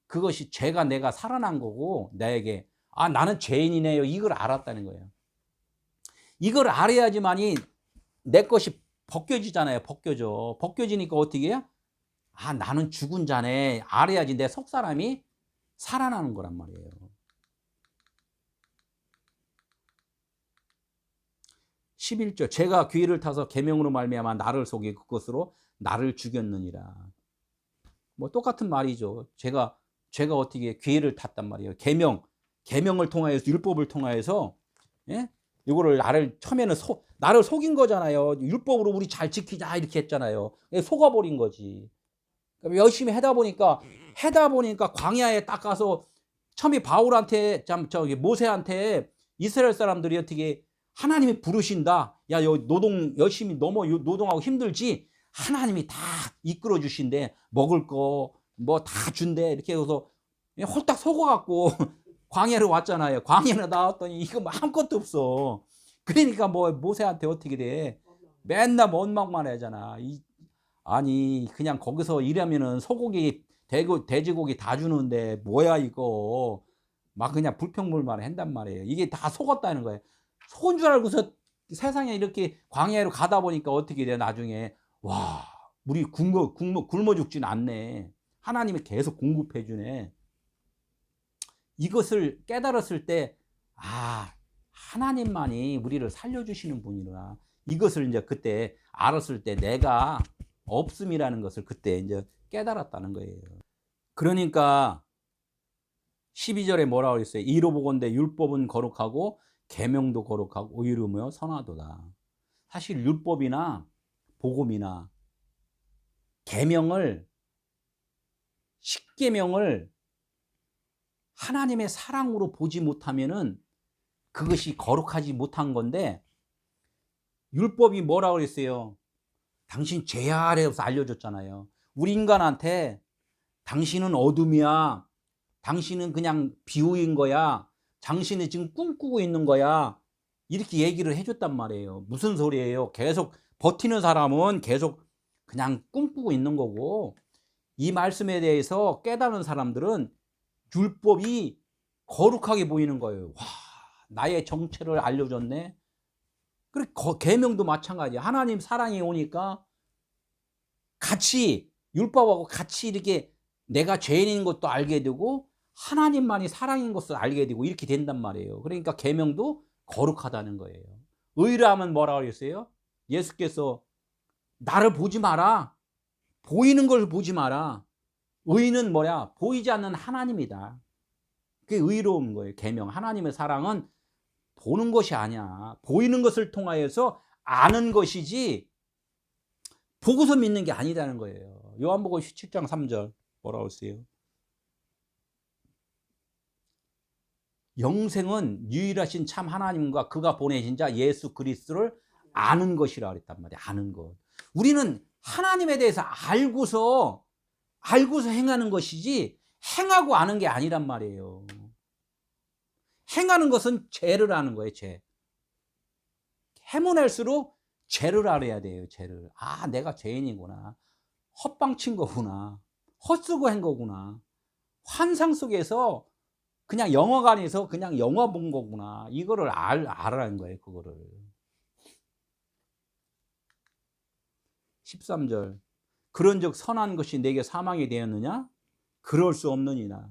그것이 죄가 내가 살아난 거고 나에게 아 나는 죄인이네요. 이걸 알았다는 거예요. 이걸 알아야지만이 내 것이 벗겨지잖아요. 벗겨지니까 어떻게 해요? 아 나는 죽은 자네. 알아야지 내 속사람이 살아나는 거란 말이에요. 11절 제가 귀를 타서 계명으로 말미암아 나를 속이 그것으로 나를 죽였느니라. 뭐 똑같은 말이죠. 제가 어떻게 기회를 탔단 말이에요. 계명을 통하여서, 율법을 통하여서, 예? 이거를 나를 처음에는 나를 속인 거잖아요. 율법으로 우리 잘 지키자 이렇게 했잖아요. 속아버린 거지. 열심히 하다 보니까 광야에 딱 가서 처음에 바울한테 저기 모세한테 이스라엘 사람들이 어떻게 하나님이 부르신다. 야, 열심히 노동하고 힘들지. 하나님이 다 이끌어 주신대. 먹을 거 뭐 다 준대. 이렇게 해서 홀딱 속아갖고 광야로 왔잖아요. 광야로 나왔더니 이거 뭐 아무것도 없어. 그러니까 뭐 모세한테 어떻게 돼? 맨날 원망만 하잖아. 아니 그냥 거기서 일하면은 소고기 돼지고기 다 주는데 뭐야 이거. 막 그냥 불평불만 한단 말이에요. 이게 다 속았다는 거예요. 속은 줄 알고서 세상에 이렇게 광야로 가다 보니까 어떻게 돼 나중에. 와, 우리 굶어 죽진 않네. 하나님이 계속 공급해 주네. 이것을 깨달았을 때, 하나님만이 우리를 살려주시는 분이구나. 이것을 이제 그때 알았을 때 내가 없음이라는 것을 그때 이제 깨달았다는 거예요. 그러니까 12절에 뭐라고 그랬어요? 이로 보건대 율법은 거룩하고 계명도 거룩하고 의로우며 선하도다. 사실 율법이나 복음이나 계명을, 십계명을 하나님의 사랑으로 보지 못하면은 그것이 거룩하지 못한 건데, 율법이 뭐라고 그랬어요? 당신 죄 아래에서 알려줬잖아요. 우리 인간한테 당신은 어둠이야. 당신은 그냥 비호인 거야. 당신은 지금 꿈꾸고 있는 거야. 이렇게 얘기를 해줬단 말이에요. 무슨 소리예요? 계속 버티는 사람은 계속 그냥 꿈꾸고 있는 거고, 이 말씀에 대해서 깨달은 사람들은 율법이 거룩하게 보이는 거예요. 와, 나의 정체를 알려줬네. 그리고 계명도 마찬가지야. 하나님 사랑이 오니까 같이 율법하고 같이 이렇게 내가 죄인인 것도 알게 되고 하나님만이 사랑인 것을 알게 되고 이렇게 된단 말이에요. 그러니까 계명도 거룩하다는 거예요. 의라면 뭐라고 그랬어요? 예수께서 나를 보지 마라. 보이는 걸 보지 마라. 의는 뭐야? 보이지 않는 하나님이다. 그게 의로운 거예요. 계명. 하나님의 사랑은 보는 것이 아니야. 보이는 것을 통하여서 아는 것이지 보고서 믿는 게 아니라는 거예요. 요한복음 17장 3절 뭐라고 했어요? 영생은 유일하신 참 하나님과 그가 보내신 자 예수 그리스도를 아는 것이라 그랬단 말이야. 아는 것. 우리는 하나님에 대해서 알고서 행하는 것이지 행하고 아는 게 아니란 말이에요. 행하는 것은 죄를 아는 거예요. 죄. 해문할수록 죄를 알아야 돼요. 죄를. 내가 죄인이구나. 헛방친 거구나. 헛수고 한 거구나. 환상 속에서 그냥 영화관에서 그냥 영화 본 거구나. 이거를 알아라는 거예요. 그거를. 13절. 그런즉 선한 것이 내게 사망이 되었느냐? 그럴 수 없느니라.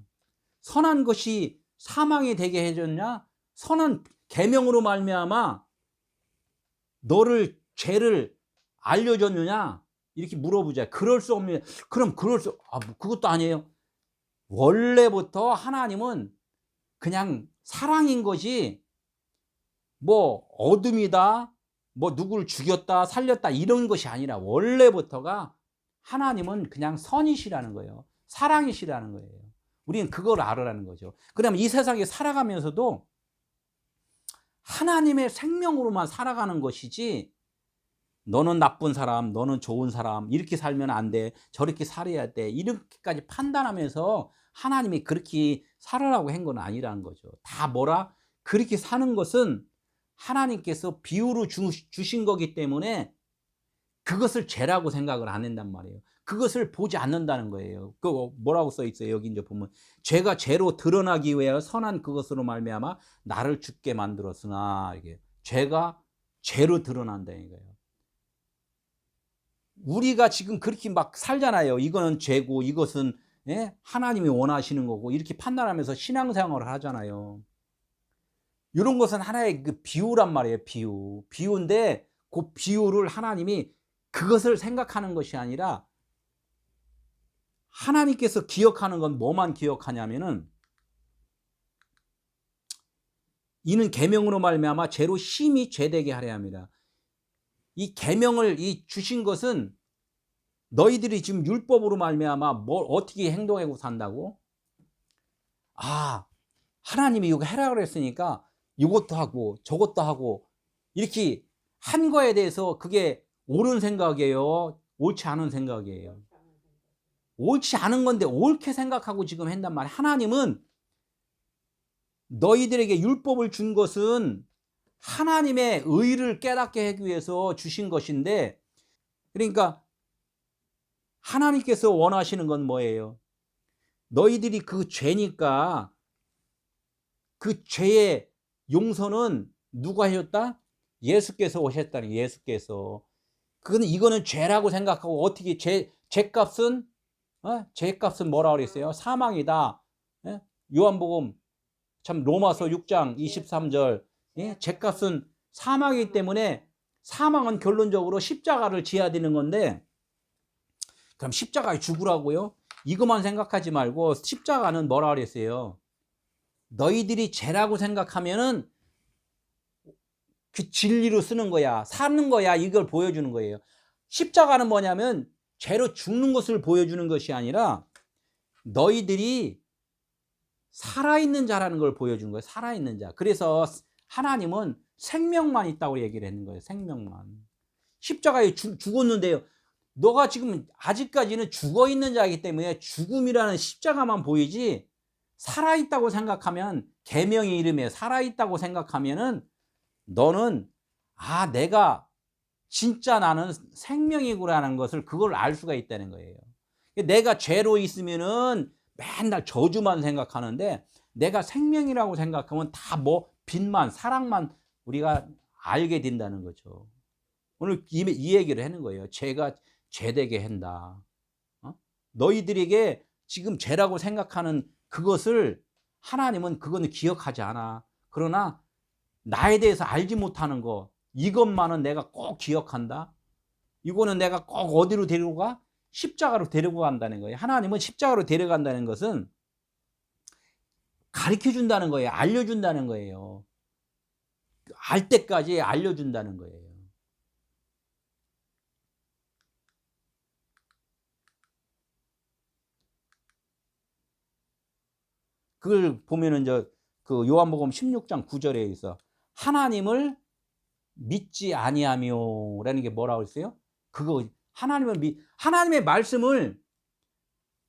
선한 것이 사망이 되게 해줬냐? 선한 계명으로 말미암아 너를 죄를 알려줬느냐? 이렇게 물어보자. 그럴 수 없느냐? 그럼 그것도 아니에요. 원래부터 하나님은 그냥 사랑인 것이 뭐 어둠이다, 뭐 누구를 죽였다, 살렸다 이런 것이 아니라 원래부터가 하나님은 그냥 선이시라는 거예요. 사랑이시라는 거예요. 우리는 그걸 알으라는 거죠. 그러면 이 세상에 살아가면서도 하나님의 생명으로만 살아가는 것이지 너는 나쁜 사람, 너는 좋은 사람, 이렇게 살면 안 돼, 저렇게 살아야 돼, 이렇게까지 판단하면서 하나님이 그렇게 살아라고 한 건 아니라는 거죠. 다 그렇게 사는 것은 하나님께서 비유로 주신 거기 때문에 그것을 죄라고 생각을 안 한단 말이에요. 그것을 보지 않는다는 거예요. 그 뭐라고 써 있어요? 여기 이제 보면 죄가 죄로 드러나기 위하여 선한 그것으로 말미암아 나를 죽게 만들었으나, 이게 죄가 죄로 드러난다는 거예요. 우리가 지금 그렇게 막 살잖아요. 이거는 죄고 이것은 하나님이 원하시는 거고 이렇게 판단하면서 신앙생활을 하잖아요. 이런 것은 하나의 그 비유란 말이에요. 비유인데 그 비유를 하나님이 그것을 생각하는 것이 아니라 하나님께서 기억하는 건 뭐만 기억하냐면은 이는 계명으로 말미암아 죄로 심히 죄되게 하려 합니다. 이 계명을 이 주신 것은 너희들이 지금 율법으로 말미암아 뭘 어떻게 행동하고 산다고? 아, 하나님이 이거 해라 그랬으니까 이것도 하고 저것도 하고 이렇게 한 거에 대해서 그게 옳은 생각이에요? 옳지 않은 생각이에요? 옳지 않은 건데 옳게 생각하고 지금 한단 말이에요. 하나님은 너희들에게 율법을 준 것은 하나님의 의를 깨닫게 하기 위해서 주신 것인데, 그러니까 하나님께서 원하시는 건 뭐예요? 너희들이 그 죄니까 그 죄의 용서는 누가 하셨다? 예수께서 오셨다니. 예수께서. 이거는 죄라고 생각하고 어떻게 죄값은 죄값은 뭐라 그랬어요? 사망이다. 예? 요한복음 참 로마서 6장 23절. 예? 죄값은 사망이기 때문에 사망은 결론적으로 십자가를 지어야 되는 건데, 그럼 십자가에 죽으라고요? 이것만 생각하지 말고 십자가는 뭐라 그랬어요? 너희들이 죄라고 생각하면은 그 진리로 쓰는 거야, 사는 거야, 이걸 보여주는 거예요. 십자가는 뭐냐면 죄로 죽는 것을 보여주는 것이 아니라 너희들이 살아있는 자라는 걸 보여주는 거예요. 살아있는 자. 그래서 하나님은 생명만 있다고 얘기를 했는 거예요. 생명만. 십자가에 죽었는데요, 너가 지금 아직까지는 죽어있는 자이기 때문에 죽음이라는 십자가만 보이지, 살아있다고 생각하면, 계명의 이름에 살아있다고 생각하면은 너는 내가 진짜 나는 생명이구라는 것을 그걸 알 수가 있다는 거예요. 내가 죄로 있으면은 맨날 저주만 생각하는데, 내가 생명이라고 생각하면 다 빛만 사랑만 우리가 알게 된다는 거죠. 오늘 이 얘기를 하는 거예요. 죄가 죄되게 한다. 너희들에게 지금 죄라고 생각하는 그것을 하나님은 그거는 기억하지 않아. 그러나 나에 대해서 알지 못하는 거, 이것만은 내가 꼭 기억한다. 이거는 내가 꼭 어디로 데리고 가? 십자가로 데리고 간다는 거예요. 하나님은 십자가로 데려간다는 것은 가르쳐 준다는 거예요. 알려준다는 거예요. 알 때까지 알려준다는 거예요. 그걸 보면은 그 요한복음 16장 9절에 있어. 하나님을 믿지 아니하며라는 게 뭐라고 했어요? 그거 하나님의 말씀을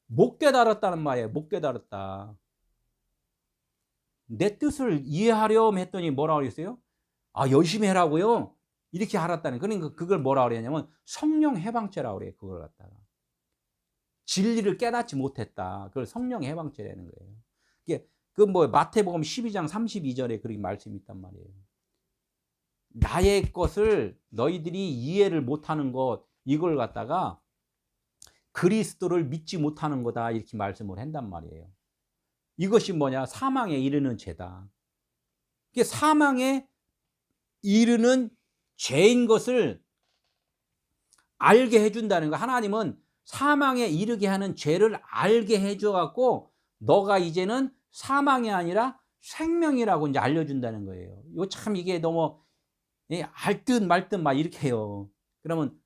못 깨달았다는 말이에요. 못 깨달았다. 내 뜻을 이해하렴 했더니 뭐라고 그랬어요? 열심히 해라고요? 이렇게 알았다는. 그러니까 그걸 뭐라고 그랬냐면 성령 해방죄라고 그래요. 그걸 갖다가 진리를 깨닫지 못했다. 그걸 성령 해방죄라는 거예요. 이게 마태복음 12장 32절에 그렇게 말씀이 있단 말이에요. 나의 것을 너희들이 이해를 못하는 것, 이걸 갖다가 그리스도를 믿지 못하는 거다, 이렇게 말씀을 한단 말이에요. 이것이 뭐냐? 사망에 이르는 죄다. 이게 사망에 이르는 죄인 것을 알게 해준다는 거. 하나님은 사망에 이르게 하는 죄를 알게 해줘갖고 너가 이제는 사망이 아니라 생명이라고 이제 알려준다는 거예요. 이거 참 이게 너무 알듯 말듯 막 이렇게 해요. 그러면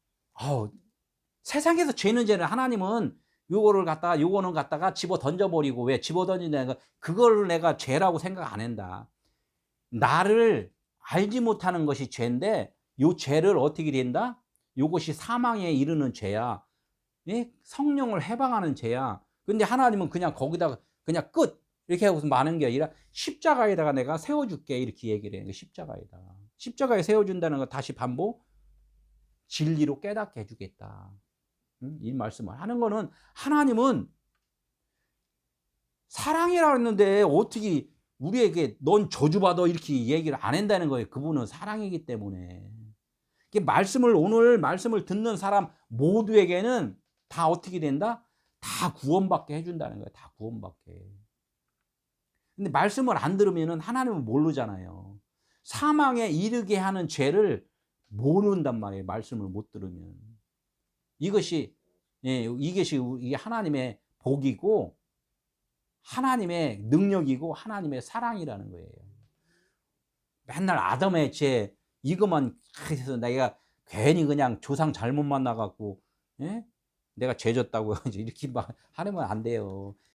세상에서 죄는 하나님은 요거는 갖다가 집어 던져버리고, 왜 집어 던진다는 거, 그걸 내가 죄라고 생각 안 한다. 나를 알지 못하는 것이 죄인데, 요 죄를 어떻게 된다? 요것이 사망에 이르는 죄야. 성령을 해방하는 죄야. 근데 하나님은 그냥 거기다가 그냥 끝 이렇게 하고서 마는 게 아니라 십자가에다가 내가 세워줄게, 이렇게 얘기를 해요. 십자가에 세워준다는 거 다시 반복, 진리로 깨닫게 해주겠다. 이 말씀을 하는 거는, 하나님은 사랑이라고 했는데 어떻게 우리에게 넌 저주받아 이렇게 얘기를 안 한다는 거예요. 그분은 사랑이기 때문에. 오늘 말씀을 듣는 사람 모두에게는 다 어떻게 된다? 다 구원받게 해준다는 거예요. 다 구원받게. 근데 말씀을 안 들으면 하나님은 모르잖아요. 사망에 이르게 하는 죄를 모른단 말이에요. 말씀을 못 들으면. 이게 하나님의 복이고 하나님의 능력이고 하나님의 사랑이라는 거예요. 맨날 아담의 죄 이것만 해서 내가 괜히 그냥 조상 잘못 만나 갖고 예? 내가 죄 졌다고 이렇게 막 하면 안 돼요.